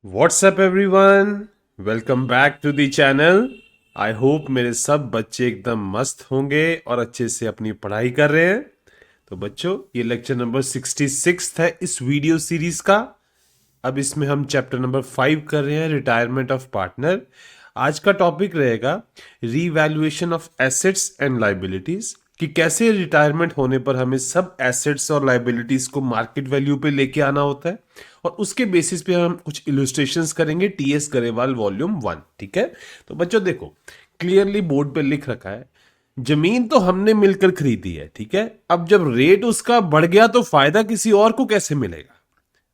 WhatsApp everyone, welcome back to the channel. I hope मेरे सब बच्चे एकदम मस्त होंगे और अच्छे से अपनी पढ़ाई कर रहे हैं। तो बच्चों, ये लेक्चर नंबर 66 है इस वीडियो सीरीज का। अब इसमें हम चैप्टर नंबर 5 कर रहे हैं, रिटायरमेंट ऑफ पार्टनर। आज का टॉपिक रहेगा revaluation of assets and liabilities, कि कैसे रिटायरमेंट होने पर हमें सब एसेट्स और लाइबिलिटीज को मार्केट वैल्यू पे लेके आना होता है, और उसके बेसिस पे हम कुछ इलस्ट्रेशंस करेंगे। TS Grewal volume 1। ठीक है, तो बच्चों देखो, क्लियरली बोर्ड पे लिख रखा है, जमीन तो हमने मिलकर खरीदी है, ठीक है। अब जब रेट उसका बढ़ गया तो फायदा किसी और को कैसे मिलेगा।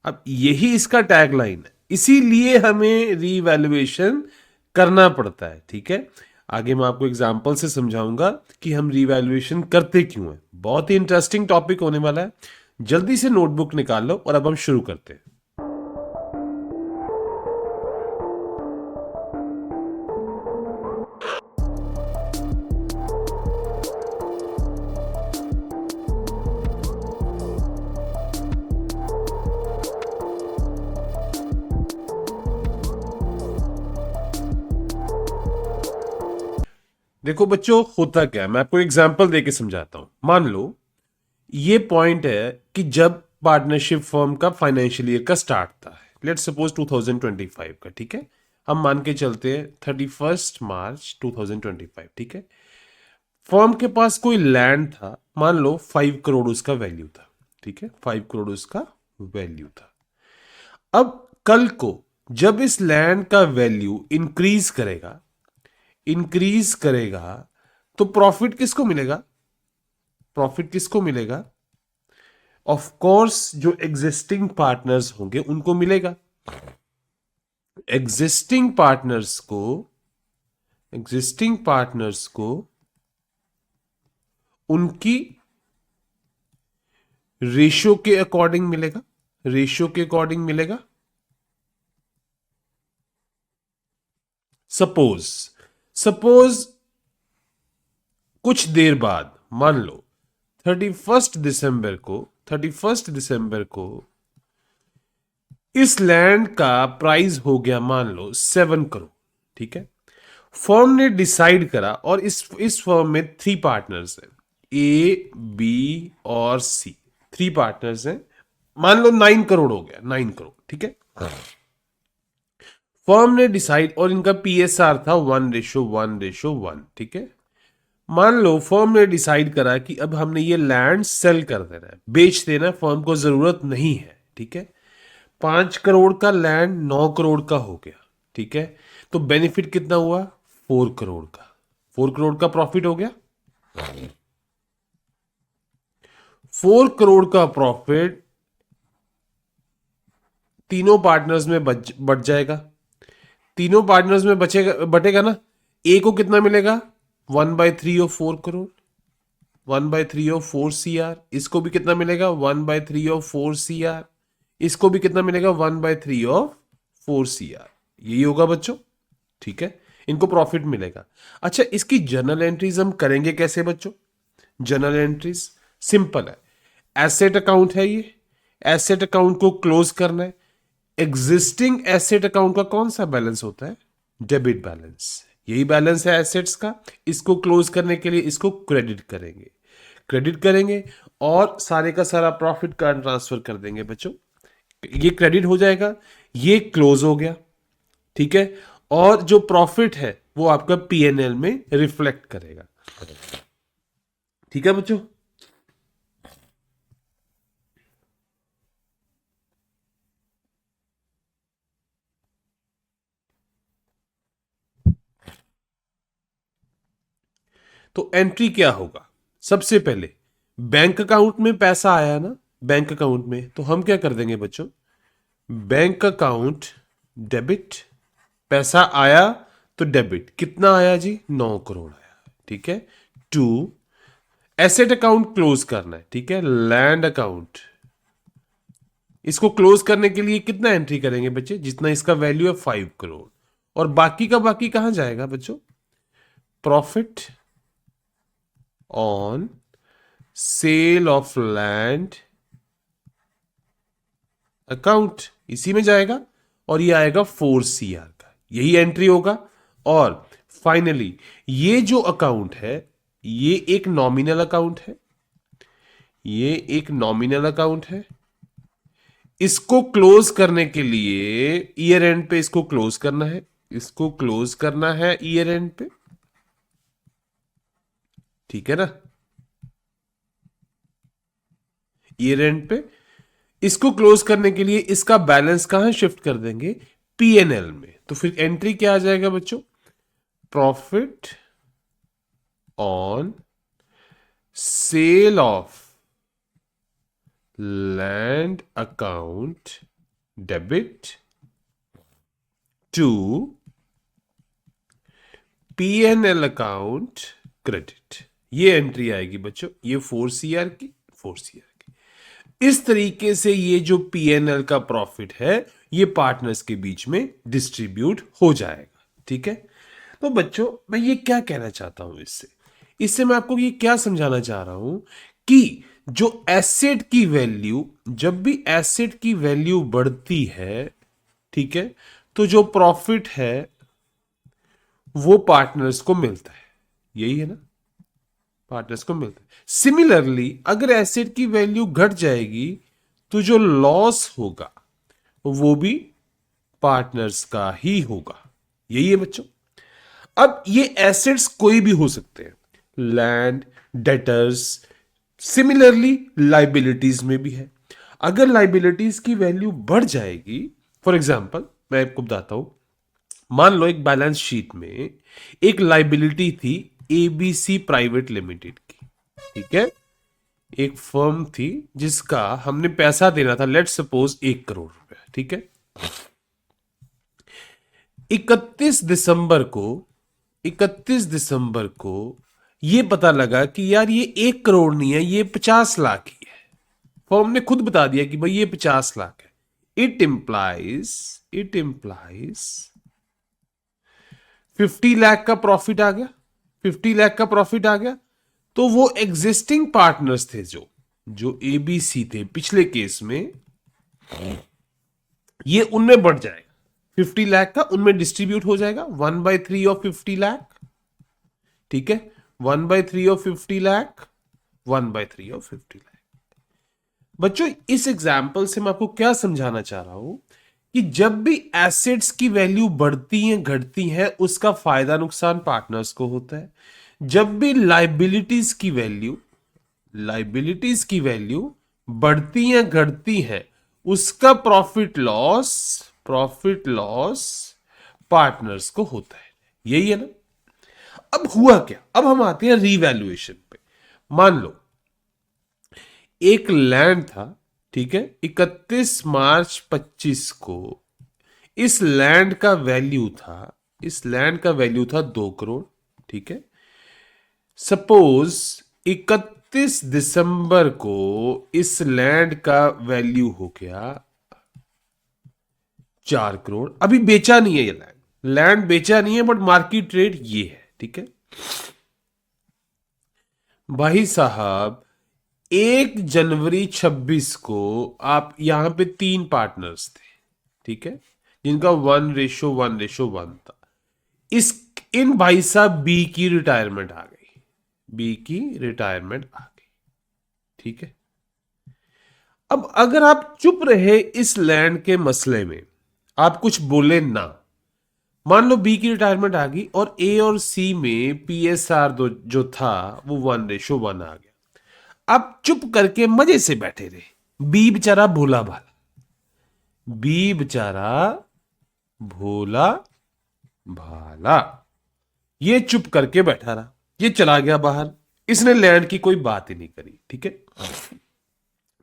अब यही इसका टैगलाइन है, इसीलिए हमें रीवैल्यूएशन करना पड़ता है, ठीक है। आगे मैं आपको एग्जांपल से समझाऊंगा कि हम रीवैल्यूएशन करते क्यों हैं। बहुत ही इंटरेस्टिंग टॉपिक होने वाला है। जल्दी से नोटबुक निकाल लो और अब हम शुरू करते हैं। देखो बच्चों, होता क्या है, मैं आपको एग्जांपल देके समझाता हूं। मान लो ये पॉइंट है कि जब पार्टनरशिप फर्म का फाइनेंशियल ईयर का स्टार्ट था, लेट्स सपोज 2025 का, ठीक है। हम मान के चलते हैं 31 मार्च 2025, ठीक है। फर्म के पास कोई लैंड था, मान लो 5 करोड़ उसका वैल्यू था, ठीक है। 5 करोड़ उसका वैल्यू था। अब कल को जब इस लैंड का वैल्यू इंक्रीज करेगा तो प्रॉफिट किसको मिलेगा? प्रॉफिट किसको मिलेगा? ऑफ कोर्स जो एग्जिस्टिंग पार्टनर्स होंगे उनको मिलेगा। एग्जिस्टिंग पार्टनर्स को एग्जिस्टिंग पार्टनर्स को उनकी रेशियो के अकॉर्डिंग मिलेगा। रेशियो के अकॉर्डिंग मिलेगा। सपोज सपोज कुछ देर बाद, मान लो 31 दिसंबर को इस लैंड का प्राइस हो गया मान लो 7 करोड़, ठीक है। फर्म ने डिसाइड करा, और इस फर्म में 3 पार्टनर्स हैं, ए बी और सी। 3 पार्टनर्स हैं, मान लो 9 करोड़ हो गया, 9 करोड़, ठीक है। फर्म ने डिसाइड, और इनका पीएसआर था 1:1:1, ठीक है। मान लो फर्म ने डिसाइड करा कि अब हमने ये लैंड सेल कर देना है, बेच देना है, फर्म को जरूरत नहीं है, ठीक है। 5 करोड़ का लैंड 9 करोड़ का हो गया, ठीक है। तो बेनिफिट कितना हुआ? 4 करोड़ का। 4 करोड़ का प्रॉफिट हो गया। 4 करोड़ का प्रॉफिट तीनों पार्टनर्स में बच जाएगा। तीनों पार्टनर्स में बटेगा ना। ए को कितना मिलेगा? 1/3 ऑफ 4 करोड़, 1/3 ऑफ 4 CR। इसको भी कितना मिलेगा? 1/3 ऑफ 4 CR। इसको भी कितना मिलेगा? 1/3 ऑफ 4 CR। यही होगा बच्चों, ठीक है। इनको प्रॉफिट मिलेगा। अच्छा, इसकी जर्नल एंट्रीज हम करेंगे कैसे बच्चों? जर्नल एंट्रीज सिंपल है। एसेट अकाउंट है ये, एसेट अकाउंट को क्लोज करना है। एग्जिस्टिंग एसेट अकाउंट का कौन सा बैलेंस होता है? Debit balance. यही बैलेंस है एसेट्स का। इसको क्लोज करने के लिए इसको क्रेडिट करेंगे और सारे का सारा प्रॉफिट का ट्रांसफर कर देंगे बच्चों। ये क्रेडिट हो जाएगा, ये क्लोज हो गया, ठीक है। और जो प्रॉफिट है वो आपका पीएनएल में रिफ्लेक्ट करेगा, ठीक है बच्चों। तो एंट्री क्या होगा? सबसे पहले बैंक अकाउंट में पैसा आया ना, बैंक अकाउंट में, तो हम क्या कर देंगे बच्चों? Bank account debit. पैसा आया तो डेबिट। कितना आया जी? 9 करोड़ आया, ठीक है। टू, एसेट अकाउंट क्लोज करना है, ठीक है। लैंड अकाउंट, इसको क्लोज करने के लिए कितना एंट्री करेंगे बच्चे? जितना इसका वैल्यू है 5 करोड़। और बाकी का बाकी कहां जाएगा बच्चों? Profit on sale of land account, इसी में जाएगा। और ये आएगा 4 CR का, यही एंट्री होगा। और फाइनली ये जो अकाउंट है ये एक नॉमिनल अकाउंट है, ये एक नॉमिनल अकाउंट है। इसको क्लोज करने के लिए ईयर एंड पे इसको क्लोज करना है, इसको क्लोज करना है ईयर एंड पे, ठीक है ना, ईयर एंड पे। इसको क्लोज करने के लिए इसका बैलेंस कहां शिफ्ट कर देंगे, पीएनएल में। तो फिर एंट्री क्या आ जाएगा बच्चों, profit on sale of land account debit to PNL account credit. ये एंट्री आएगी बच्चों, ये 4 CR की, 4 CR की। इस तरीके से ये जो पीएनएल का प्रॉफिट है ये पार्टनर्स के बीच में डिस्ट्रीब्यूट हो जाएगा, ठीक है। तो बच्चों मैं ये क्या कहना चाहता हूं इससे, इससे मैं आपको ये क्या समझाना चाह रहा हूं कि जो एसेट की वैल्यू, जब भी एसेट की वैल्यू बढ़ती है, ठीक है, तो जो प्रॉफिट है वो पार्टनर्स को मिलता है, यही है ना, पार्टनर्स को मिलता है। सिमिलरली अगर एसेट की वैल्यू घट जाएगी तो जो लॉस होगा वो भी पार्टनर्स का ही होगा, यही है बच्चों। अब ये एसेट्स कोई भी हो सकते हैं, लैंड, डेटर्स, सिमिलरली लाइबिलिटीज में भी है। अगर लाइबिलिटीज की वैल्यू बढ़ जाएगी, फॉर एग्जांपल मैं आपको बताता हूं, मान लो एक बैलेंस शीट में एक लाइबिलिटी थी एबीसी प्राइवेट लिमिटेड की, ठीक है, एक फर्म थी जिसका हमने पैसा देना था, लेट्स सपोज 1 करोड़ रुपया, ठीक है। 31 दिसंबर को 31 दिसंबर को ये पता लगा कि यार ये 1 करोड़ नहीं है, ये 50 लाख ही है। फर्म ने खुद बता दिया कि भाई ये 50 लाख है। इट इम्प्लाइज 50 लाख का प्रॉफिट आ गया, 50 लाख का प्रॉफिट आ गया। तो वो एग्जिस्टिंग पार्टनर्स थे जो एबीसी थे पिछले केस में, ये उनमें बढ़ जाएगा, 50 लाख का उनमें डिस्ट्रीब्यूट हो जाएगा, 1/3 ऑफ 50 लाख, ठीक है, 1/3 ऑफ 50 लाख, 1/3 ऑफ 50 लाख। बच्चों इस एग्जाम्पल से मैं आपको क्या समझाना चाह रहा हूं कि जब भी एसेट्स की वैल्यू बढ़ती है घटती है उसका फायदा नुकसान पार्टनर्स को होता है। जब भी लाइबिलिटीज की वैल्यू बढ़ती है घटती है उसका प्रॉफिट लॉस पार्टनर्स को होता है, यही है ना। अब हुआ क्या, अब हम आते हैं रीवैल्यूएशन पे। मान लो एक लैंड था, ठीक है, 31 मार्च 25 को इस लैंड का वैल्यू था 2 करोड़, ठीक है। सपोज 31 दिसंबर को इस लैंड का वैल्यू हो गया 4 करोड़। अभी बेचा नहीं है ये लैंड बेचा नहीं है, बट मार्केट रेट ये है, ठीक है। भाई साहब 1 जनवरी 26 को आप यहां पे 3 पार्टनर्स थे, ठीक है, जिनका 1:1:1 था। इन भाई साहब बी की रिटायरमेंट आ गई, ठीक है। अब अगर आप चुप रहे इस लैंड के मसले में, आप कुछ बोले ना, मान लो बी की रिटायरमेंट आ गई और ए और सी में पीएसआर जो था वो 1:1 आ गया। आप चुप करके मजे से बैठे रहे, बी बेचारा भोला भाला ये चुप करके बैठा रहा, ये चला गया बाहर, इसने लैंड की कोई बात ही नहीं करी, ठीक है।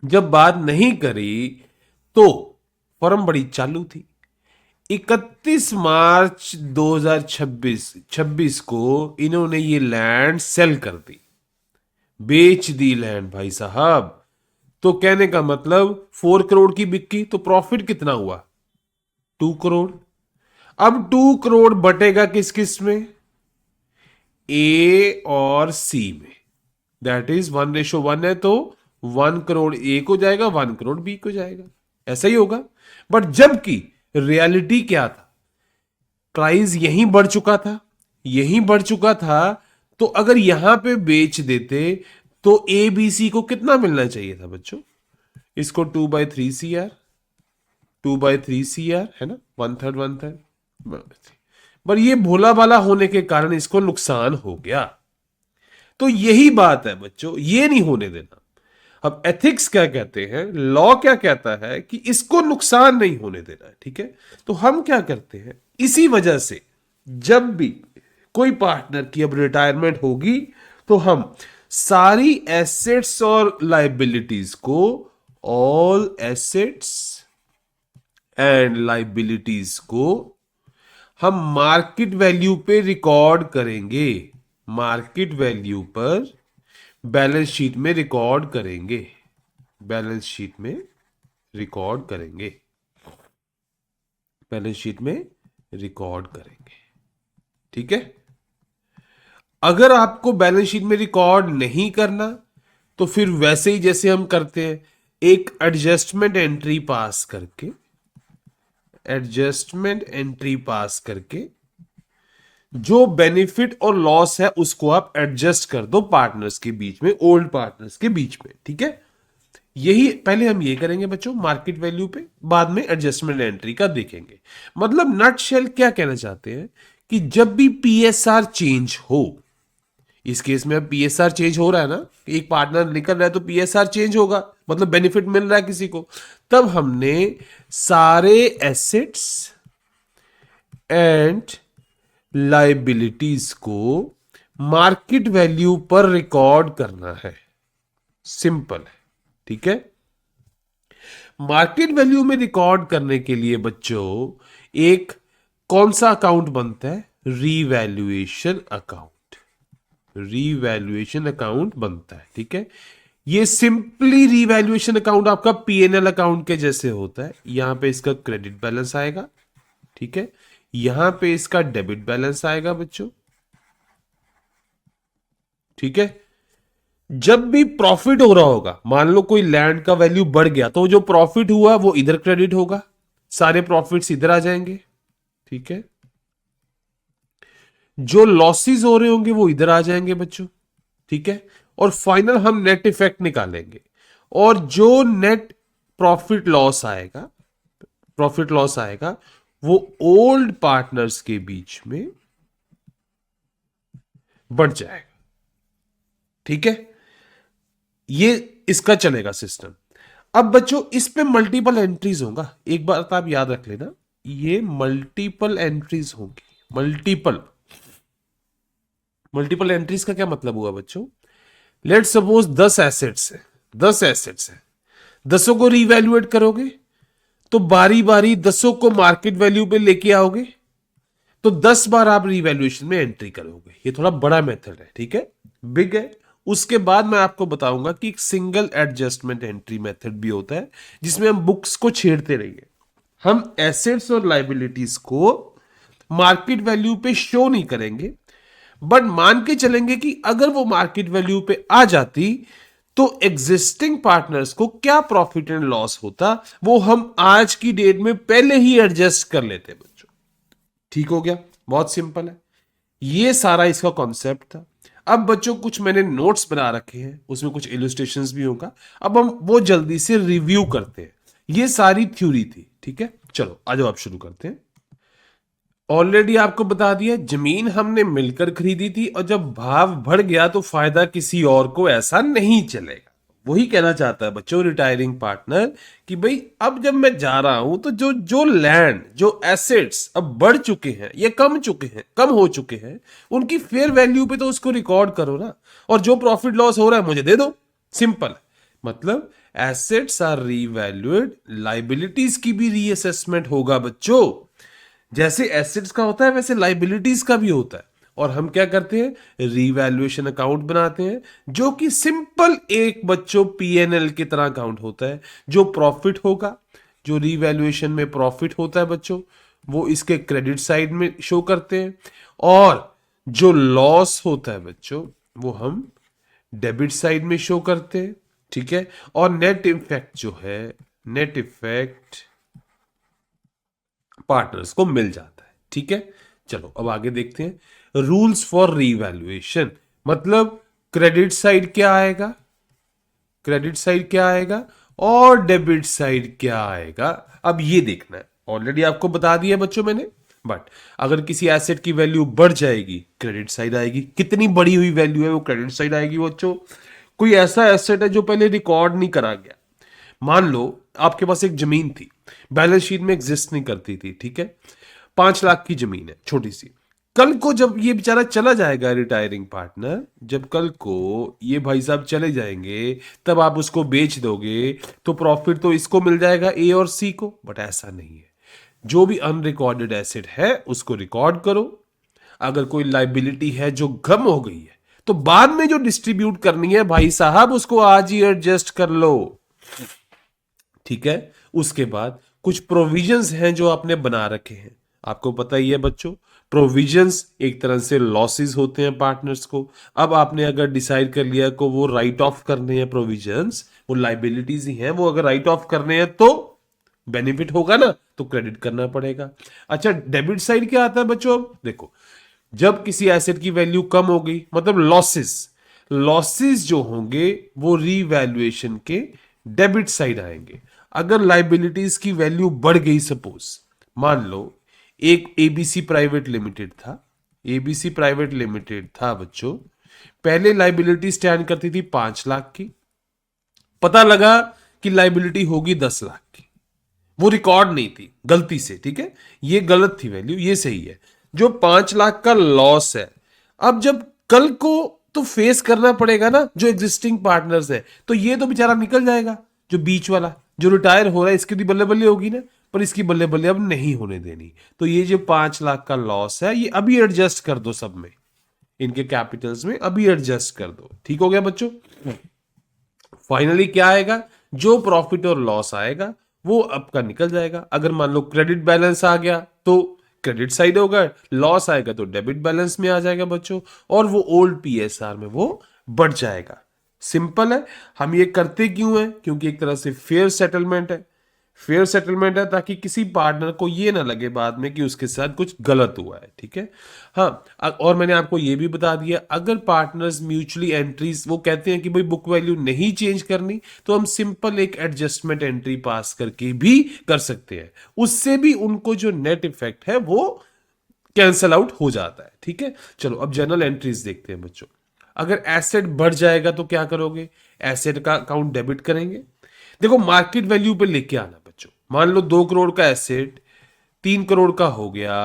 जब बात नहीं करी तो फर्म बड़ी चालू थी। 31 मार्च 2026 को इन्होंने ये लैंड सेल कर दी, बेच दी लैंड भाई साहब। तो कहने का मतलब 4 करोड़ की बिकी तो प्रॉफिट कितना हुआ, 2 करोड़। अब 2 करोड़ बटेगा किस किस में, ए और सी में, दैट इज 1:1 है, तो 1 करोड़ ए को जाएगा, 1 करोड़ बी को जाएगा, ऐसा ही होगा। बट जबकि रियलिटी क्या था? प्राइस यहीं बढ़ चुका था, यहीं बढ़ चुका था। तो अगर यहां पे बेच देते तो ए बी सी को कितना मिलना चाहिए था बच्चों? इसको 2/3 CR, 2/3 CR है ना, 1/3 1/3। पर ये भोला भाला होने के कारण इसको नुकसान हो गया। तो यही बात है बच्चों, ये नहीं होने देना। अब एथिक्स क्या कहते हैं, लॉ क्या कहता है कि इसको नुकसान नहीं होने देना है, ठीक है। तो हम क्या करते हैं, इसी वजह से जब भी कोई पार्टनर की अब रिटायरमेंट होगी तो हम सारी एसेट्स और लाइबिलिटीज को, ऑल एसेट्स एंड लाइबिलिटीज को हम मार्केट वैल्यू पे रिकॉर्ड करेंगे, मार्केट वैल्यू पर बैलेंस शीट में रिकॉर्ड करेंगे, बैलेंस शीट में रिकॉर्ड करेंगे, बैलेंस शीट में रिकॉर्ड करेंगे, ठीक है। अगर आपको बैलेंस शीट में रिकॉर्ड नहीं करना तो फिर वैसे ही जैसे हम करते हैं, एक एडजस्टमेंट एंट्री पास करके, एडजस्टमेंट एंट्री पास करके जो बेनिफिट और लॉस है उसको आप एडजस्ट कर दो पार्टनर्स के बीच में, ओल्ड पार्टनर्स के बीच में, ठीक है। यही पहले हम ये करेंगे बच्चों मार्केट वैल्यू पे, बाद में एडजस्टमेंट एंट्री का देखेंगे। मतलब नट शेल क्या कहना चाहते हैं कि जब भी पीएसआर चेंज हो, इस केस में अब पीएसआर चेंज हो रहा है ना, एक पार्टनर निकल रहा है तो पीएसआर चेंज होगा, मतलब बेनिफिट मिल रहा है किसी को, तब हमने सारे एसेट्स एंड लाइबिलिटीज को मार्केट वैल्यू पर रिकॉर्ड करना है। सिंपल है, ठीक है। मार्केट वैल्यू में रिकॉर्ड करने के लिए बच्चों एक कौन सा अकाउंट बनता है? रीवैल्यूएशन अकाउंट, रीवैल्यूएशन अकाउंट बनता है, ठीक है। ये सिंपली रीवैल्यूएशन अकाउंट आपका पीएनएल अकाउंट के जैसे होता है। यहां पे इसका क्रेडिट बैलेंस आएगा, ठीक है, यहां पे इसका डेबिट बैलेंस आएगा बच्चों, ठीक है। जब भी प्रॉफिट हो रहा होगा, मान लो कोई लैंड का वैल्यू बढ़ गया तो जो प्रॉफिट हुआ वो इधर क्रेडिट होगा, सारे प्रॉफिट्स इधर आ जाएंगे, ठीक है। जो लॉसेस हो रहे होंगे वो इधर आ जाएंगे बच्चों, ठीक है। और फाइनल हम नेट इफेक्ट निकालेंगे, और जो नेट प्रॉफिट लॉस आएगा, प्रॉफिट लॉस आएगा वो ओल्ड पार्टनर्स के बीच में बढ़ जाएगा, ठीक है। ये इसका चलेगा सिस्टम। अब बच्चों इस पे मल्टीपल एंट्रीज होगा, एक बात आप याद रख लेना, ये मल्टीपल एंट्रीज होंगी, मल्टीपल। मल्टीपल एंट्रीज का क्या मतलब हुआ बच्चों? लेट सपोज 10 एसेट्स है, 10 एसेट्स है, 10 को रीवैल्यूएट करोगे तो बारी बारी 10 को मार्केट वैल्यू पे लेके आओगे, तो 10 बार आप रीवैल्यूएशन में एंट्री करोगे। ये थोड़ा बड़ा मेथड है, ठीक है, बिग है। उसके बाद मैं आपको बताऊंगा कि एक सिंगल एडजस्टमेंट एंट्री मेथड भी होता है जिसमें हम बुक्स को छेड़ते रहेंगे। हम एसेट्स और लाइबिलिटीज को मार्केट वैल्यू पे शो नहीं करेंगे, बट मान के चलेंगे कि अगर वो मार्केट वैल्यू पे आ जाती तो एग्जिस्टिंग पार्टनर्स को क्या प्रॉफिट एंड लॉस होता वो हम आज की डेट में पहले ही एडजस्ट कर लेते बच्चों। ठीक हो गया, बहुत सिंपल है। ये सारा इसका कॉन्सेप्ट था। अब बच्चों कुछ मैंने नोट्स बना रखे हैं, उसमें कुछ इलस्ट्रेशंस भी होगा, अब हम वो जल्दी से रिव्यू करते हैं। ये सारी थ्योरी थी, ठीक है। चलो आ जाओ, आप शुरू करते हैं। ऑलरेडी आपको बता दिया, जमीन हमने मिलकर खरीदी थी और जब भाव बढ़ गया तो फायदा किसी और को ऐसा नहीं चलेगा। वही कहना चाहता है बच्चों रिटायरिंग पार्टनर कि भाई अब जब मैं जा रहा हूं तो जो जो लैंड, जो एसेट्स अब बढ़ चुके हैं या कम चुके हैं, कम हो चुके हैं, उनकी फेयर वैल्यू पे तो उसको रिकॉर्ड करो ना, और जो प्रॉफिट लॉस हो रहा है मुझे दे दो। सिंपल। मतलब एसेट्स आर रीवैल्यूएड, लाइबिलिटीज की भी रीअसेसमेंट होगा बच्चों। जैसे एसेट्स का होता है वैसे लाइबिलिटीज का भी होता है, और हम क्या करते हैं, रीवैल्यूएशन अकाउंट बनाते हैं, जो कि सिंपल एक बच्चों पीएनएल की तरह अकाउंट होता है। जो प्रॉफिट होगा, जो रीवैल्यूएशन में प्रॉफिट होता है बच्चों, वो इसके क्रेडिट साइड में शो करते हैं, और जो लॉस होता है बच्चों वो हम डेबिट साइड में शो करते हैं, ठीक है। और नेट इफेक्ट जो है, नेट इफेक्ट पार्टनर्स को मिल जाता है। ठीक है, चलो अब आगे देखते हैं रूल्स फॉर रीवैल्यूएशन। मतलब क्रेडिट साइड क्या आएगा, क्रेडिट साइड क्या आएगा और डेबिट साइड क्या आएगा, अब ये देखना है। ऑलरेडी आपको बता दिया बच्चों मैंने, बट अगर किसी एसेट की वैल्यू बढ़ जाएगी क्रेडिट साइड आएगी, कितनी बड़ी हुई वैल्यू है वो क्रेडिट साइड आएगी बच्चों। कोई ऐसा एसेट है जो पहले रिकॉर्ड नहीं करा गया, मान लो आपके पास एक जमीन थी, बैलेंस शीट में एग्जिस्ट नहीं करती थी, ठीक है, 5 लाख की जमीन है छोटी सी। कल को जब ये बेचारा चला जाएगा रिटायरिंग पार्टनर, जब कल को ये भाई साहब चले जाएंगे तब आप उसको बेच दोगे तो प्रॉफिट तो इसको मिल जाएगा ए और सी को, बट ऐसा नहीं है। जो भी अनरिकॉर्डेड एसेट है उसको रिकॉर्ड करो। अगर कोई लाइबिलिटी है जो गम हो गई है तो बाद में जो डिस्ट्रीब्यूट करनी है भाई साहब उसको आज ही एडजस्ट कर लो। ठीक है, उसके बाद कुछ प्रोविजंस हैं जो आपने बना रखे हैं, आपको पता ही है बच्चों, प्रोविजंस एक तरह से लॉसेस होते हैं पार्टनर्स को। अब आपने अगर डिसाइड कर लिया को वो राइट ऑफ करने हैं, प्रोविजंस वो लाइबिलिटीज ही हैं, वो अगर राइट ऑफ करने हैं तो बेनिफिट होगा ना, तो क्रेडिट करना पड़ेगा। अच्छा, डेबिट साइड क्या आता है बच्चों, अब देखो, जब किसी एसेट की वैल्यू कम हो गई मतलब लॉसेस, लॉसेस जो होंगे वो रीवैल्यूएशन के डेबिट साइड आएंगे। अगर लाइबिलिटीज की वैल्यू बढ़ गई, सपोज मान लो एक एबीसी प्राइवेट लिमिटेड था, एबीसी प्राइवेट लिमिटेड था बच्चों, पहले लाइबिलिटी स्टैंड करती थी 5 लाख की, पता लगा कि लाइबिलिटी होगी 10 लाख की, वो रिकॉर्ड नहीं थी गलती से, ठीक है, ये गलत थी वैल्यू, ये सही है, जो 5 लाख का लॉस है। अब जब कल को तो फेस करना पड़ेगा ना जो एग्जिस्टिंग पार्टनर्स है, तो ये तो बेचारा निकल जाएगा, जो बीच वाला जो रिटायर हो रहा है इसकी भी बल्ले बल्ले होगी ना, पर इसकी बल्ले बल्ले अब नहीं होने देनी। तो ये जो 5 लाख का लॉस है ये अभी एडजस्ट कर दो, सब में इनके कैपिटल्स में अभी एडजस्ट कर दो। ठीक हो गया बच्चों। फाइनली क्या आएगा, जो प्रॉफिट और लॉस आएगा वो आपका निकल जाएगा। अगर मान लो क्रेडिट बैलेंस आ गया तो क्रेडिट साइड होगा, लॉस आएगा तो डेबिट बैलेंस में आ जाएगा बच्चों, और वो ओल्ड पीएसआर में वो बढ़ जाएगा। सिंपल है। हम ये करते क्यों है, क्योंकि एक तरह से फेयर सेटलमेंट है, फेयर सेटलमेंट है ताकि किसी पार्टनर को ये ना लगे बाद में कि उसके साथ कुछ गलत हुआ है। ठीक है, हाँ, और मैंने आपको ये भी बता दिया अगर पार्टनर्स म्यूचुअली एंट्रीज वो कहते हैं कि भाई बुक वैल्यू नहीं चेंज करनी, तो हम सिंपल एक एडजस्टमेंट एंट्री पास करके भी कर सकते हैं, उससे भी उनको जो नेट इफेक्ट है वो कैंसल आउट हो जाता है। ठीक है, चलो अब जनरल एंट्रीज देखते हैं बच्चों। अगर एसेट बढ़ जाएगा तो क्या करोगे, एसेट का अकाउंट डेबिट करेंगे। देखो मार्केट वैल्यू पे लेके आना बच्चों, मान लो 2 करोड़ का एसेट 3 करोड़ का हो गया,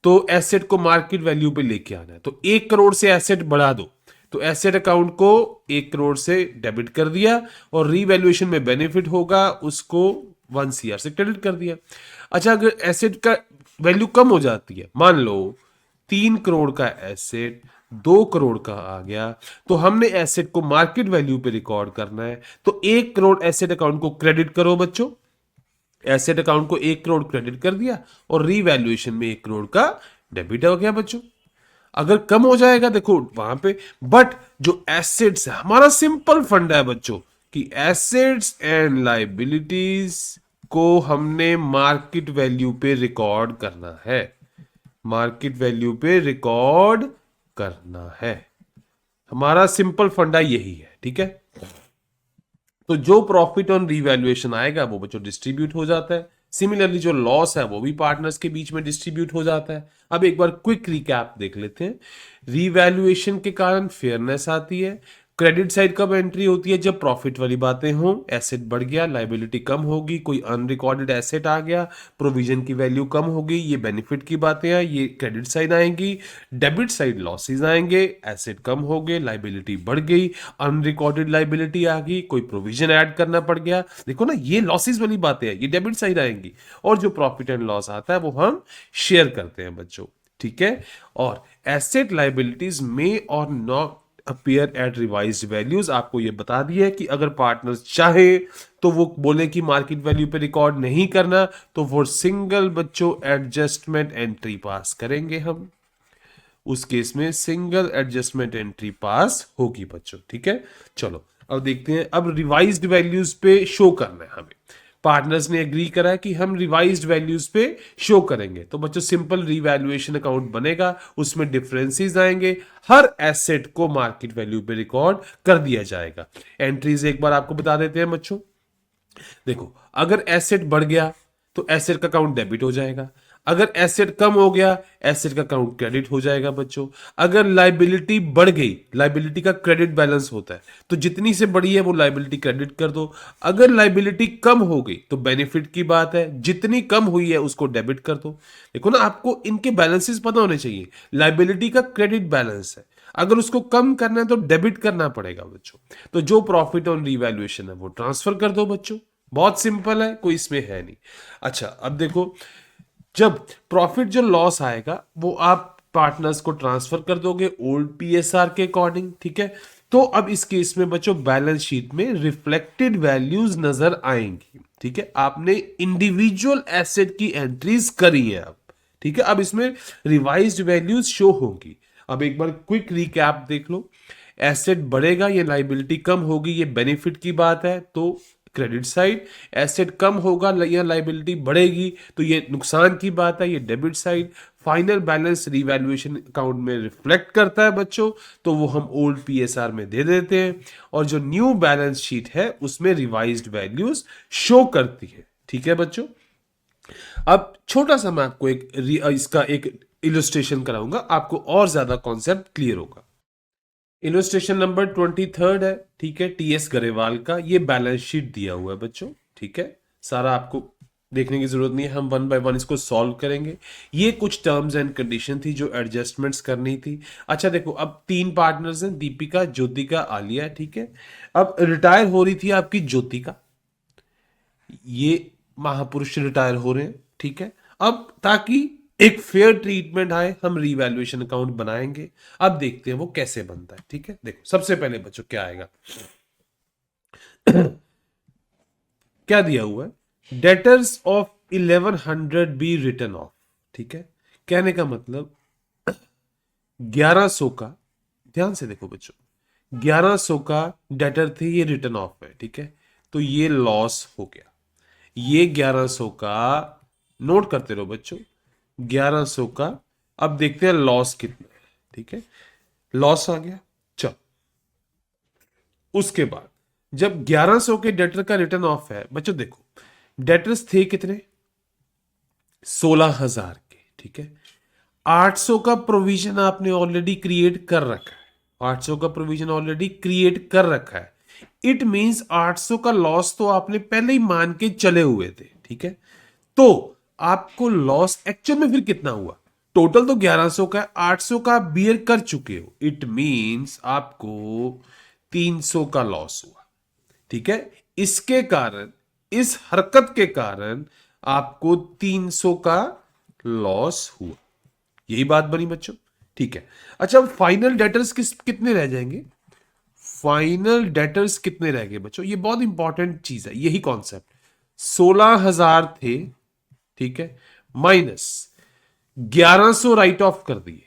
तो एसेट को मार्केट वैल्यू पे लेके आना है, तो 1 करोड़ से एसेट बढ़ा दो, तो एसेट अकाउंट को 1 करोड़ से डेबिट कर दिया और रीवैल्यूएशन में बेनिफिट होगा उसको 1 CR से क्रेडिट कर दिया। अच्छा, अगर एसेट का वैल्यू कम हो जाती है, मान लो 3 करोड़ का एसेट 2 करोड़ का आ गया, तो हमने एसेट को मार्केट वैल्यू पे रिकॉर्ड करना है, तो 1 करोड़ एसेट अकाउंट को क्रेडिट करो बच्चों, एसेट अकाउंट को 1 करोड़ क्रेडिट कर दिया और रीवैल्यूएशन में 1 करोड़ का डेबिट हो गया बच्चों। अगर कम हो जाएगा देखो वहां पे, बट जो एसेट्स है हमारा सिंपल फंडा है बच्चों कि एसेट्स एंड लाइबिलिटीज को हमने मार्केट वैल्यू पे रिकॉर्ड करना है, मार्केट वैल्यू पे रिकॉर्ड करना है, हमारा सिंपल फंडा यही है। ठीक है, तो जो प्रॉफिट ऑन रीवैल्यूएशन आएगा वो बच्चों डिस्ट्रीब्यूट हो जाता है, सिमिलरली जो लॉस है वो भी पार्टनर्स के बीच में डिस्ट्रीब्यूट हो जाता है। अब एक बार क्विक रिकैप देख लेते हैं। रीवैल्यूएशन के कारण फेयरनेस आती है, क्रेडिट साइड कब एंट्री होती है, जब प्रॉफिट वाली बातें हों, एसेट बढ़ गया, लाइबिलिटी कम होगी, कोई अनरिकॉर्डेड एसेट आ गया, प्रोविजन की वैल्यू कम होगी, ये बेनिफिट की बातें हैं, ये क्रेडिट साइड आएंगी। डेबिट साइड लॉसेज आएंगे, एसेट कम हो गए, लाइबिलिटी बढ़ गई, अनरिकॉर्डेड लाइबिलिटी आ गई, कोई प्रोविजन ऐड करना पड़ गया, देखो ना ये लॉसेज वाली बातें हैं, ये डेबिट साइड आएंगी। और जो प्रॉफिट एंड लॉस आता है वो हम शेयर करते हैं बच्चों। ठीक है, और एसेट लाइबिलिटीज में और not appear eight revised values, आपको ये बता दिया है कि अगर पार्टनर्स चाहे तो वो बोले कि मार्केट वैल्यू पे रिकॉर्ड नहीं करना, तो वो सिंगल बच्चों एडजस्टमेंट एंट्री पास करेंगे हम, उस केस में सिंगल एडजस्टमेंट एंट्री पास होगी बच्चों। ठीक है, चलो अब देखते हैं, अब रिवाइज्ड वैल्यूज पे शो करना है हमें, पार्टनर्स ने एग्री करा कि हम रिवाइज्ड वैल्यूज पे शो करेंगे, तो बच्चों सिंपल रिवैल्यूएशन अकाउंट बनेगा, उसमें डिफरेंसेस आएंगे, हर एसेट को मार्केट वैल्यू पे रिकॉर्ड कर दिया जाएगा। एंट्रीज एक बार आपको बता देते हैं बच्चों। देखो, अगर एसेट बढ़ गया तो एसेट का अकाउंट डेबिट हो जाएगा, अगर एसेट कम हो गया एसेट का अकाउंट क्रेडिट हो जाएगा बच्चों। अगर लाइबिलिटी बढ़ गई, लाइबिलिटी का क्रेडिट बैलेंस होता है, तो जितनी से बड़ी है वो लाइबिलिटी क्रेडिट कर दो। अगर लाइबिलिटी कम हो गई तो बेनिफिट की बात है, जितनी कम हुई है उसको डेबिट कर दो। देखो ना, आपको इनके बैलेंसेस पता होने चाहिए। लाइबिलिटी का क्रेडिट बैलेंस है, अगर उसको कम करना है तो डेबिट करना पड़ेगा बच्चों। तो जो प्रॉफिट ऑन रिवैल्यूएशन है वो ट्रांसफर कर दो बच्चों, बहुत सिंपल है, कोई इसमें है नहीं। अच्छा, अब देखो, जब प्रॉफिट जो लॉस आएगा वो आप पार्टनर्स को ट्रांसफर कर दोगे ओल्ड पीएसआर के अकॉर्डिंग, ठीक है। तो अब इस केस में बच्चों बैलेंस शीट में रिफ्लेक्टेड वैल्यूज नजर आएंगी, ठीक है। आपने इंडिविजुअल एसेट की एंट्रीज करी है अब, ठीक है। अब इसमें रिवाइज्ड वैल्यूज शो होंगी। अब एक बार क्विक रिकैप देख लो। एसेट बढ़ेगा या लाइबिलिटी कम होगी, ये बेनिफिट की बात है, तो क्रेडिट साइड। एसेट कम होगा या लाइबिलिटी बढ़ेगी तो ये नुकसान की बात है, ये debit side. Final balance revaluation account में रिफ्लेक्ट करता है बच्चों, तो वो हम ओल्ड पीएसआर में दे देते हैं, और जो न्यू बैलेंस शीट है उसमें रिवाइज्ड वैल्यूज शो करती है, ठीक है बच्चों। अब छोटा सा मैं आपको इसका एक इलस्ट्रेशन कराऊंगा, आपको और ज्यादा कॉन्सेप्ट क्लियर होगा। इलस्ट्रेशन नंबर 23 है, ठीक है, टीएस गरेवाल का। ये बैलेंस शीट दिया हुआ है बच्चों, ठीक है। सारा आपको देखने की जरूरत नहीं है, हम वन बाय वन इसको सॉल्व करेंगे। ये कुछ टर्म्स एंड कंडीशन थी जो एडजस्टमेंट्स करनी थी। अच्छा देखो, अब 3 पार्टनर्स हैं, दीपिका, ज्योतिका, आलिया, ठीक है। अब रिटायर हो रही थी आपकी ज्योतिका, ये महापुरुष रिटायर हो रहे हैं, ठीक है। अब ताकि एक फेयर ट्रीटमेंट आए, हम रिवैल्यूएशन अकाउंट बनाएंगे। अब देखते हैं वो कैसे बनता है, ठीक है। देखो, सबसे पहले बच्चों क्या आएगा, क्या दिया हुआ है, debtors of 1100 be written off, ठीक है। कहने का मतलब 1100 का, ध्यान से देखो बच्चों, 1100 का डेटर थे, ये रिटर्न ऑफ है, ठीक है। तो ये लॉस हो गया, ये 1100 का नोट करते रहो बच्चों, 1100 का। अब देखते हैं लॉस कितना है, ठीक है। लॉस आ गया, चल। उसके बाद जब 1100 के डेटर का रिटर्न ऑफ है बच्चों, देखो डेटर्स थे कितने, 16,000 के, ठीक है। 800 का प्रोविजन आपने ऑलरेडी क्रिएट कर रखा है, 800 का प्रोविजन ऑलरेडी क्रिएट कर रखा है। इट मींस 800 का लॉस तो आपने पहले ही मान के चले हुए थे, ठीक है। तो आपको लॉस एक्चुअल में फिर कितना हुआ, टोटल तो 1100 का है, 800 का आप बियर कर चुके हो, इट मींस आपको 300 का लॉस हुआ, ठीक है। इसके कारण, इस हरकत के कारण आपको 300 का लॉस हुआ, यही बात बनी बच्चों, ठीक है। अच्छा, फाइनल डेटर्स कितने रह जाएंगे, फाइनल डेटर्स कितने रह गए बच्चों, ये बहुत इंपॉर्टेंट चीज है, यही कॉन्सेप्ट। 16,000 थे, ठीक है, माइनस 1100 राइट ऑफ कर दिए,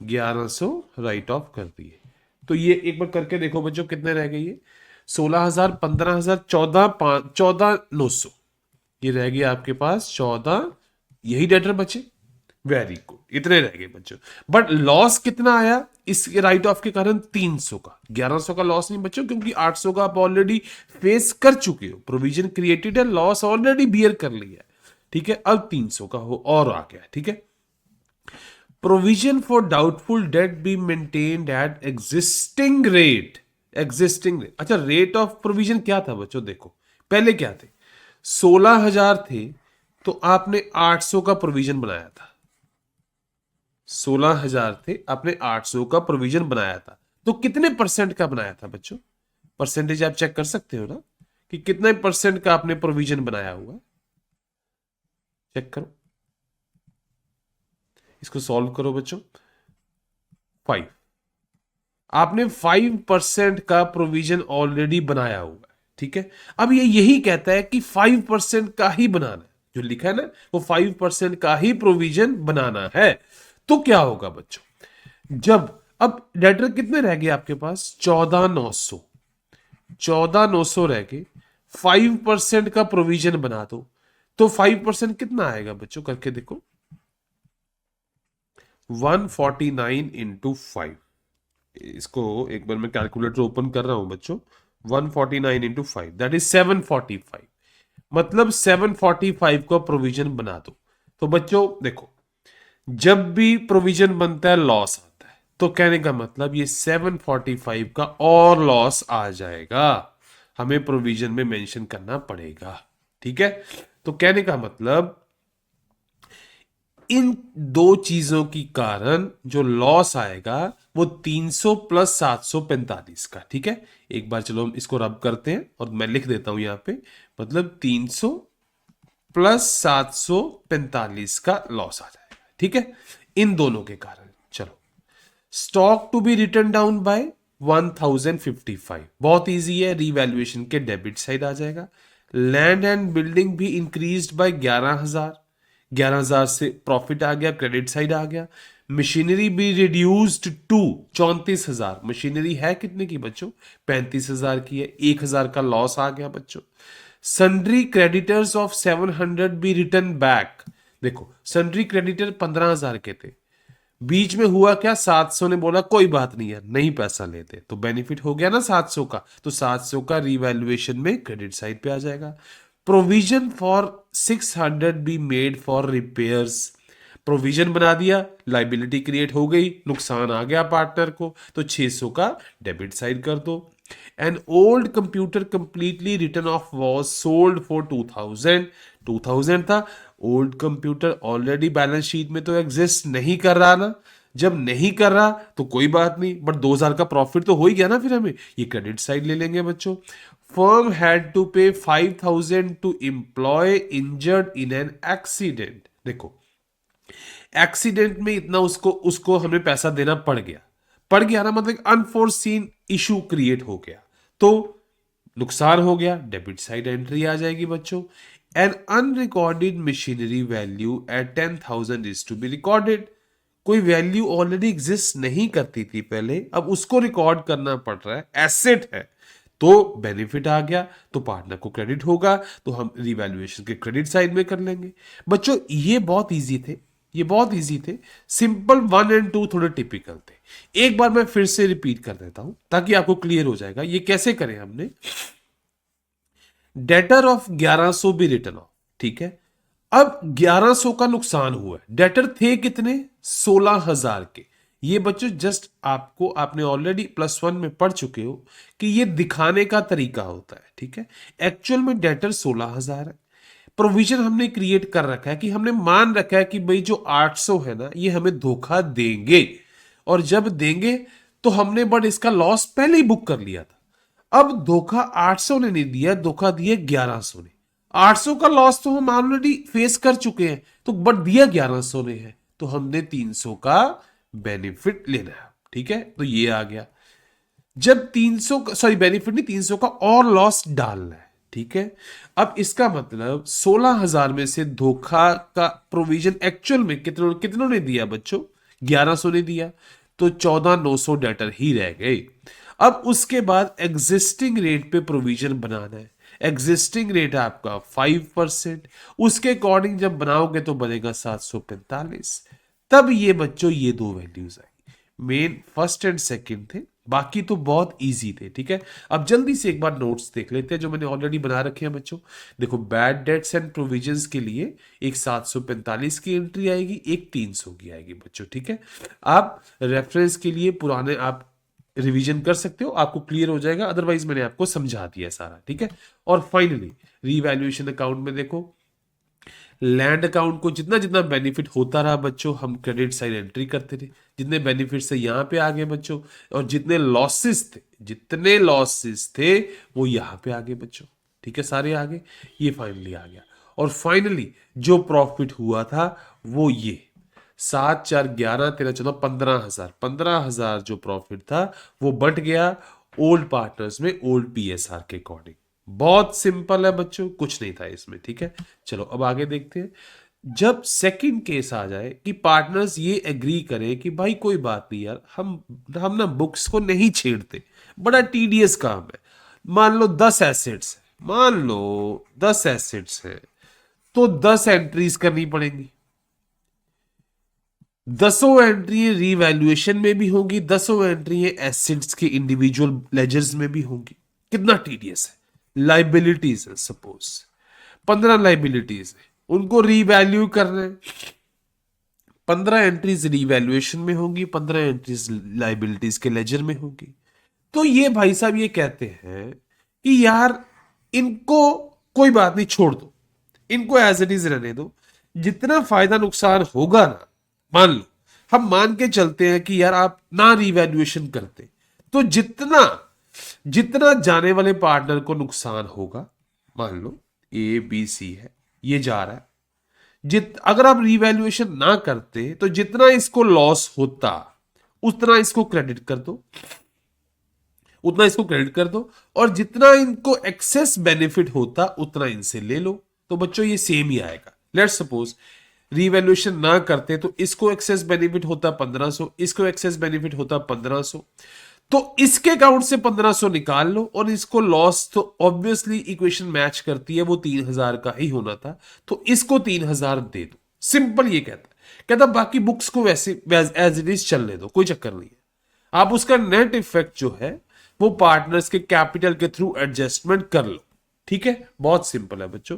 1100 राइट ऑफ कर दिए। तो ये एक बार करके देखो बच्चों कितने रह गए, ये 16,000, 15,000, 14,900, ये रह गया आपके पास 14, यही डेटर बचे। वेरी गुड, इतने रह गए बच्चों। बट लॉस कितना आया इस राइट ऑफ के कारण, 300 का। 1100 का लॉस नहीं बच्चों, क्योंकि 800 का आप ऑलरेडी फेस कर चुके हो, प्रोविजन क्रिएटेड है, लॉस ऑलरेडी बियर कर लिया है, ठीक है। अब 300 का हो और आ गया, ठीक है। Provision for doubtful debt be maintained eight existing rate, existing rate. अच्छा, रेट ऑफ प्रोविजन क्या था बच्चों, देखो पहले क्या थे, 16,000 थे, तो आपने 800 का प्रोविजन बनाया था, 16,000 थे, आपने 800 का प्रोविजन बनाया था, तो कितने परसेंट का बनाया था बच्चों, परसेंटेज आप चेक कर सकते हो ना, कि कितने परसेंट का आपने प्रोविजन बनाया हुआ, चेक करो, इसको सॉल्व करो बच्चों। 5, आपने 5% का प्रोविजन ऑलरेडी बनाया हुआ है, ठीक है। अब ये यही कहता है कि 5% का ही बनाना है, जो लिखा है ना, वो 5% का ही प्रोविजन बनाना है। तो क्या होगा बच्चों, जब अब डेटर कितने रह गए आपके पास, 14,900, 14,900 रह गए, 5% का प्रोविजन बना दो, तो 5% कितना आएगा बच्चों, करके देखो। 149 इंटू 5, इसको एक बार मैं कैलकुलेटर ओपन कर रहा हूं बच्चों। 149 इंटू 5 दैट इज 745, मतलब 745 का प्रोविजन बना दो। तो बच्चों देखो, जब भी प्रोविजन बनता है लॉस आता है, तो कहने का मतलब ये 745 का और लॉस आ जाएगा, हमें प्रोविजन में मेंशन करना पड़ेगा। ठीक है, तो कहने का मतलब इन दो चीजों की कारण जो लॉस आएगा वो 300 प्लस 745 का। ठीक है, एक बार चलो हम इसको रब करते हैं और मैं लिख देता हूं यहां पे, मतलब 300 प्लस 745 का लॉस आ जाएगा। ठीक है, इन दोनों के कारण। चलो, stock to be written down by 1055, बहुत इजी है, रीवैल्यूएशन के डेबिट साइड आ जाएगा। लैंड एंड बिल्डिंग भी इंक्रीज्ड बाय 11,000, 11,000 से प्रॉफिट आ गया, क्रेडिट साइड आ गया। मशीनरी भी रिड्यूस्ड टू 34,000, मशीनरी है कितने की बच्चों, 35,000 की है, 1,000 का लॉस आ गया बच्चों। Sundry creditors of 700 be written back, देखो सन्ड्री क्रेडिटर 15,000 के थे, बीच में हुआ क्या, 700 ने बोला कोई बात नहीं है, नहीं पैसा लेते, तो बेनिफिट हो गया ना 700 का, तो 700 का रिवैल्यूएशन में क्रेडिट साइड पे आ जाएगा। Provision for 600 be made for repairs, provision बना दिया, लाइबिलिटी क्रिएट हो गई, नुकसान आ गया पार्टनर को, तो 600 का डेबिट साइड कर दो। An old computer completely return of was sold for 2000, 2000 था, old computer already balance sheet में तो एग्जिस्ट नहीं कर रहा ना, जब नहीं कर रहा तो कोई बात नहीं, बट 2000 का प्रॉफिट तो हो ही गया ना, फिर हमें ये क्रेडिट साइड ले लेंगे बच्चों। Firm had to pay 5000 to employ injured in an accident, देखो एक्सीडेंट में इतना उसको उसको हमें पैसा देना पड़ गया ना, मतलब अनफोर्सीन इशू क्रिएट हो गया, तो नुकसान हो गया, डेबिट साइड एंट्री आ जाएगी बच्चों। An unrecorded machinery value at 10,000 is to be recorded, कोई वैल्यू ऑलरेडी एग्जिस्ट नहीं करती थी पहले, अब उसको रिकॉर्ड करना पड़ रहा है, एसेट है, तो बेनिफिट आ गया, तो पार्टनर को क्रेडिट होगा, तो हम रिवैल्यूएशन के क्रेडिट साइड में कर लेंगे। बच्चों ये बहुत इजी थे, ये बहुत इजी थे, सिंपल 1 एंड 2 थोड़े टिपिकल थे। एक बार मैं फिर से रिपीट कर देता हूं ताकि आपको क्लियर हो जाएगा ये कैसे करें हमने। डेटर ऑफ 1100 भी रिटर्न ऑफ, ठीक है, अब 1100 का नुकसान हुआ है, डेटर थे कितने, 16,000 के। ये बच्चों जस्ट आपको, आपने ऑलरेडी +1 में पढ़ चुके हो कि ये दिखाने का तरीका होता है। ठीक है, एक्चुअल में डेटर 16,000 है, प्रोविजन हमने क्रिएट कर रखा है कि हमने मान रखा है कि भाई जो 800 है ना ये हमें धोखा देंगे, और जब देंगे तो हमने बट इसका लॉस पहले ही बुक कर लिया था। अब धोखा 800 ने नहीं दिया, धोखा दिया 1100 ने, 800 का लॉस तो हम ऑलरेडी फेस कर चुके हैं, तो बट दिया 1100 ने है, तो हमने 300 का बेनिफिट लेना है। ठीक है, तो ये आ गया, जब 300 सॉरी बेनिफिट नहीं, 300 का और लॉस डालना है। ठीक है, अब इसका मतलब 16,000 में से धोखा का प्रोविजन एक्चुअल में कितनों कितनों ने दिया बच्चों, 1100 ने दिया, तो 14,900 डेटर ही रह गए। अब उसके बाद एग्जिस्टिंग रेट पे प्रोविजन बनाना है, एग्जिस्टिंग रेट है आपका 5%, उसके अकॉर्डिंग जब बनाओगे तो बनेगा 745, तब ये बच्चों ये दो values I, main first and second थे, बाकी तो बहुत इजी थे। ठीक है, अब जल्दी से एक बार नोट्स देख लेते हैं जो मैंने ऑलरेडी बना रखे हैं बच्चों। देखो बैड डेट्स एंड प्रोविजंस के लिए एक 745 की एंट्री आएगी, एक 300 की आएगी बच्चों। ठीक है, आप रेफरेंस के लिए पुराने आप रिवीजन कर सकते हो, आपको क्लियर हो जाएगा, अदरवाइज मैंने आपको समझा दिया सारा। ठीक है, और फाइनली रीवैल्यूएशन अकाउंट में देखो, लैंड अकाउंट को जितना जितना बेनिफिट होता रहा बच्चों, हम क्रेडिट साइड एंट्री करते थे, जितने बेनिफिट से यहां पे आ गए बच्चों, और जितने लॉसेस थे, जितने लॉसेस थे वो यहां पे आ गए बच्चों। ठीक है, सारे आ गए, ये फाइनली आ गया, और फाइनली जो प्रॉफिट हुआ था वो ये 7 4 11 13 14 15,000, 15,000 जो प्रॉफिट था वो बट गया ओल्ड पार्टनर्स में, ओल्ड पीएसआर के अकॉर्डिंग। बहुत सिंपल है बच्चों, कुछ नहीं था इसमें। ठीक है, चलो अब आगे देखते हैं। जब सेकंड केस आ जाए कि पार्टनर्स ये एग्री करें कि भाई कोई बात नहीं यार, हम ना बुक्स को नहीं छेड़ते, बड़ा टीडियस काम है, मान लो 10 एसेट्स, मान लो 10 एसेट्स है तो 10 एंट्रीज करनी पड़ेंगी। 10 एंट्री रीवैल्यूएशन में भी होंगी, 10 एंट्री एसेट्स के इंडिविजुअल लेजर्स में भी होंगी। कितना टीडीएस है। लाइबिलिटीज है, सपोज 15 लाइबिलिटीज है, उनको रीवैल्यू करना है। 15 एंट्रीज रीवैल्यूएशन में होंगी, 15 एंट्रीज लाइबिलिटीज के लेजर में होंगी। तो ये भाई साहब ये कहते हैं कि यार इनको कोई बात नहीं, छोड़ दो, इनको एज इट इज रहने दो। जितना फायदा नुकसान होगा ना, मान लो हम मान के चलते हैं कि यार आप ना रिवैल्यूएशन करते तो जितना जितना जाने वाले पार्टनर को नुकसान होगा, मान लो ए बी सी है, ये जा रहा है, अगर आप रिवैल्यूएशन ना करते तो जितना इसको लॉस होता उतना इसको क्रेडिट कर दो, उतना इसको क्रेडिट कर दो, और जितना इनको एक्सेस बेनिफिट होता उतना इनसे ले लो। तो बच्चों ये सेम ही आएगा। लेट्स सपोज रिवैल्यूएशन ना करते तो इसको एक्सेस बेनिफिट होता 1500, इसको एक्सेस बेनिफिट होता 1500, तो इसके अकाउंट से 1500 निकाल लो, और इसको लॉस तो ऑब्वियसली इक्वेशन मैच करती है, वो 3000 का ही होना था, तो इसको 3000 दे दो। सिंपल ये कहता बाकी बुक्स को वैसे एज इट इज चलने दो, कोई चक्कर नहीं है। आप उसका नेट इफेक्ट जो है वो पार्टनर्स के कैपिटल के थ्रू एडजस्टमेंट कर लो। ठीक है, बहुत सिंपल है बच्चों।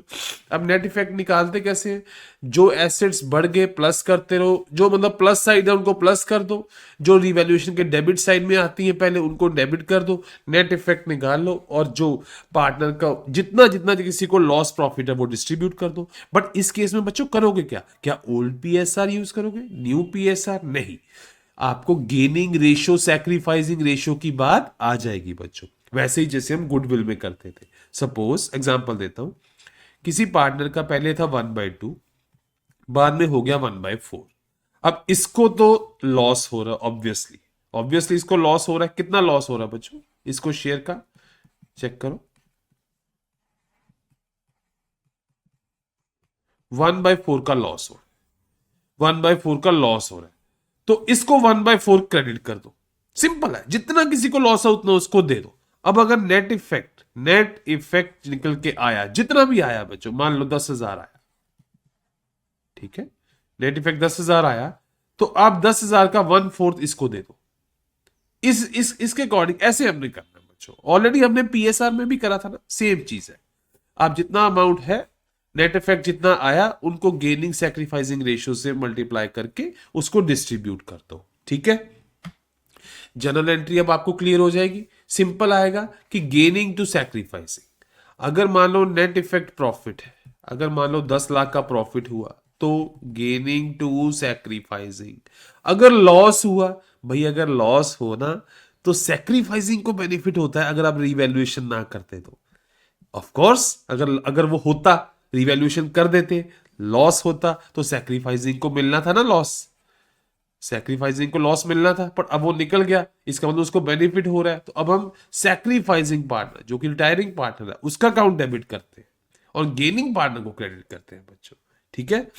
अब नेट इफेक्ट निकालते कैसे हैं? जो एसेट्स बढ़ गए प्लस करते रहो, जो मतलब प्लस साइड है उनको प्लस कर दो, जो रिवैल्यूएशन के डेबिट साइड में आती है पहले उनको डेबिट कर दो, नेट इफेक्ट निकाल लो, और जो पार्टनर का जितना जितना किसी को लॉस प्रॉफिट है वो डिस्ट्रीब्यूट कर दो। बट इस केस में बच्चों करोगे क्या ओल्ड पीएसआर यूज करोगे, न्यू पीएसआर नहीं। आपको गेनिंग रेशियो सैक्रिफाइसिंग रेशियो की बात आ जाएगी बच्चों, वैसे ही जैसे हम गुडविल में करते थे। सपोज एग्जांपल देता हूं, किसी पार्टनर का पहले था 1/2, बाद में हो गया 1/4। अब इसको तो लॉस हो रहा है, ऑब्वियसली इसको लॉस हो रहा है। कितना लॉस हो रहा है बच्चों? इसको शेयर का चेक करो, 1/4 का लॉस हो, 1/4 का लॉस हो रहा है, तो इसको 1/4 क्रेडिट कर दो। सिंपल है, जितना किसी को लॉस है उतना उसको दे दो। अब अगर नेट इफेक्ट निकल के आया, जितना भी आया बच्चों, मान लो 10,000 आया, ठीक है, नेट इफेक्ट 10,000 आया, तो आप 10,000 का 1/4 इसको दे दो। इसके अकॉर्डिंग ऐसे हमने करना है बच्चों। ऑलरेडी हमने पीएसआर में भी करा था ना, सेम चीज है। आप जितना अमाउंट है, नेट इफेक्ट जितना आया, उनको गेनिंग सैक्रिफाइसिंग रेशियो से मल्टीप्लाई करके उसको डिस्ट्रीब्यूट कर दो। ठीक है, जनरल एंट्री अब आपको क्लियर हो जाएगी। सिंपल आएगा कि गेनिंग टू सैक्रिफाइसिंग। अगर मान लो नेट इफेक्ट प्रॉफिट है, अगर मान लो 10 लाख का प्रॉफिट हुआ तो गेनिंग टू सैक्रिफाइसिंग। अगर लॉस हुआ, भाई अगर लॉस हो ना तो सैक्रिफाइसिंग को बेनिफिट होता है, अगर आप रिवैल्यूएशन ना करते तो। ऑफ कोर्स अगर अगर वो होता, रिवैल्यूएशन कर देते, लॉस होता, तो सैक्रिफाइसिंग को मिलना था ना लॉस, सैक्रिफाइसिंग को लॉस मिलना था, पर अब वो निकल गया, इसका मतलब उसको बेनिफिट हो रहा है। तो अब हम सैक्रिफाइसिंग पार्टनर जो कि रिटायरिंग पार्टनर है उसका अकाउंट डेबिट करते हैं और गेनिंग पार्टनर को क्रेडिट करते हैं बच्चों। ठीक है,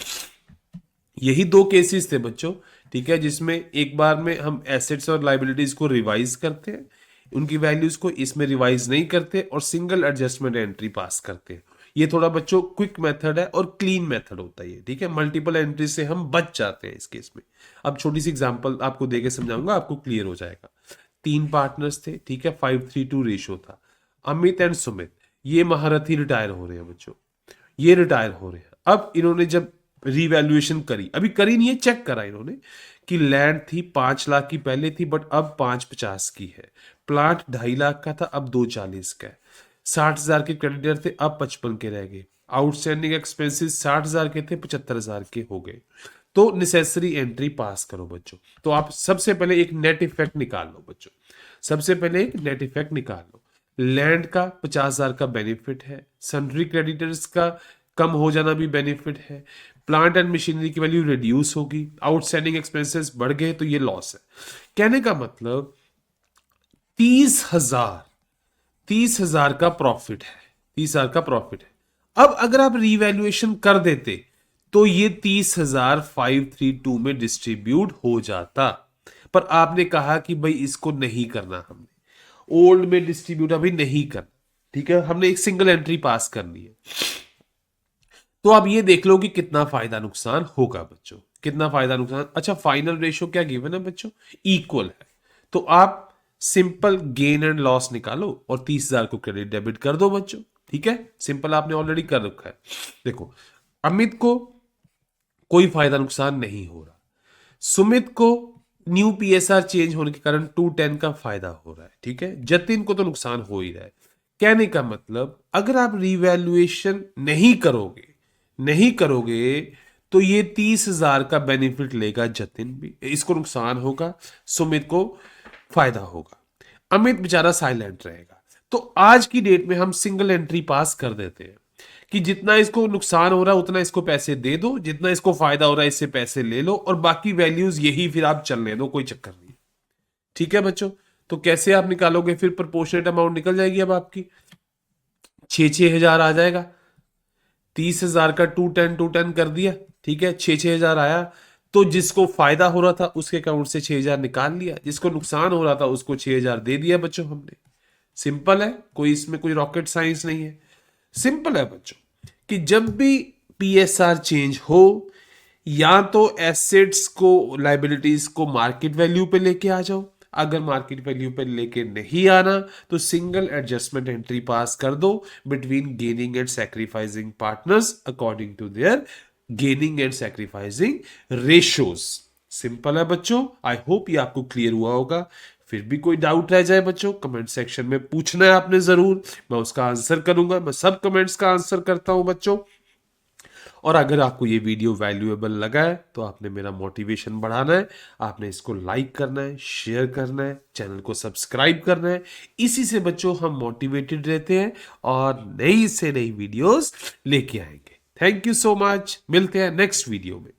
यही दो केसेस थे बच्चों, ठीक है, जिसमें एक बार में हम एसेट्स और लाइबिलिटीज को रिवाइज करते हैं, उनकी वैल्यूज को इसमें रिवाइज नहीं करते, और सिंगल एडजस्टमेंट एंट्री पास करते हैं। ये थोड़ा बच्चों क्विक मेथड है और क्लीन मेथड होता है ये। ठीक है, मल्टीपल एंट्री से हम बच जाते हैं इस केस में। अब छोटी सी एग्जांपल आपको देके समझाऊंगा, आपको क्लियर हो जाएगा। 3 पार्टनर्स थे, ठीक है, 5:3 रेशियो था। अमित एंड सुमित, ये महारथी रिटायर हो रहे हैं बच्चों, ये रिटायर हो रहे हैं। अब इन्होंने जब रिवैल्यूएशन करी, अभी करी नहीं है, चेक करा इन्होंने कि लैंड थी 5 लाख की पहले थी, बट अब 550 की है। प्लाट 2.5 लाख का था, अब 240 का है। 60,000 के क्रेडिटर थे, अब 55 के रह गए। आउटस्टैंडिंग एक्सपेंसेस 60,000 के थे, 75,000 के हो गए। तो नेसेसरी एंट्री पास करो बच्चों। तो आप सबसे पहले एक नेट इफेक्ट निकाल लो बच्चों, सबसे पहले एक नेट इफेक्ट निकाल लो। लैंड का 50,000 का बेनिफिट है, सन्ड्री क्रेडिटर्स का कम हो जाना भी बेनिफिट है, प्लांट एंड मशीनरी की वैल्यू रिड्यूस होगी, आउटस्टैंडिंग एक्सपेंसेस बढ़ गए तो ये लॉस है। कहने का मतलब 30,000 का प्रॉफिट है, 30,000 का प्रॉफिट है। अब अगर आप रिवैल्यूएशन कर देते तो ये 30,000 532 में डिस्ट्रीब्यूट हो जाता, पर आपने कहा कि भाई इसको नहीं करना, हमने ओल्ड में डिस्ट्रीब्यूट अभी नहीं करना। ठीक है, हमने एक सिंगल एंट्री पास करनी है। तो आप ये देख लो कि कितना फायदा नुकसान होगा बच्चों, कितना फायदा नुकसान। अच्छा, फाइनल रेशो क्या गिवन है बच्चों, इक्वल है। तो आप सिंपल गेन एंड लॉस निकालो और 30,000 को क्रेडिट डेबिट कर दो बच्चों। ठीक है, सिंपल आपने ऑलरेडी कर रखा है। देखो, अमित को कोई फायदा नुकसान नहीं हो रहा, सुमित को न्यू पीएसआर चेंज होने के कारण 210 का फायदा हो रहा है। ठीक है, जतिन को तो नुकसान हो ही रहा है। कहने का मतलब, अगर आप रिवैल्यूएशन नहीं करोगे तो ये 30,000 का बेनिफिट लेगा जतिन भी, इसको नुकसान होगा, सुमित को फायदा होगा, अमित बेचारा साइलेंट रहेगा। तो आज की डेट में हम सिंगल एंट्री पास कर देते हैं कि जितना इसको नुकसान हो रहा है उतना इसको पैसे दे दो, जितना इसको फायदा हो रहा है इससे पैसे ले लो, और बाकी वैल्यूज यही फिर आप चलने दो, कोई चक्कर नहीं। ठीक है बच्चों, तो कैसे आप निकालोगे, फिर प्रोपोर्शनेट अमाउंट निकल जाएगी अब आपकी, 6,000 आ जाएगा। 30,000 का 210 कर दिया, ठीक है, 6,000 आया। तो जिसको फायदा हो रहा था उसके अकाउंट से 6,000 निकाल लिया, जिसको नुकसान हो रहा था उसको 6,000 दे दिया बच्चों हमने। सिंपल है, कोई इसमें कोई रॉकेट साइंस नहीं है। सिंपल है बच्चों कि जब भी पीएसआर चेंज हो, या तो एसेट्स को, लाइबिलिटीज को मार्केट वैल्यू पे लेके आ जाओ, अगर मार्केट वैल्यू पे लेके नहीं आना तो सिंगल एडजस्टमेंट एंट्री पास कर दो between gaining and sacrificing partners according to their gaining and sacrificing ratios. Simple है बच्चों, आई होप ये आपको क्लियर हुआ होगा। फिर भी कोई डाउट रह जाए बच्चों, कमेंट सेक्शन में पूछना है आपने जरूर, मैं उसका आंसर करूंगा। मैं सब कमेंट्स का आंसर करता हूं बच्चों। और अगर आपको ये वीडियो वैल्यूएबल लगा है तो आपने मेरा मोटिवेशन बढ़ाना है, आपने इसको लाइक करना है, शेयर करना है, चैनल को सब्सक्राइब करना है। इसी से बच्चों हम मोटिवेटेड रहते हैं और नई से नई वीडियोस लेके आएंगे। थैंक यू सो मच, मिलते हैं नेक्स्ट वीडियो में।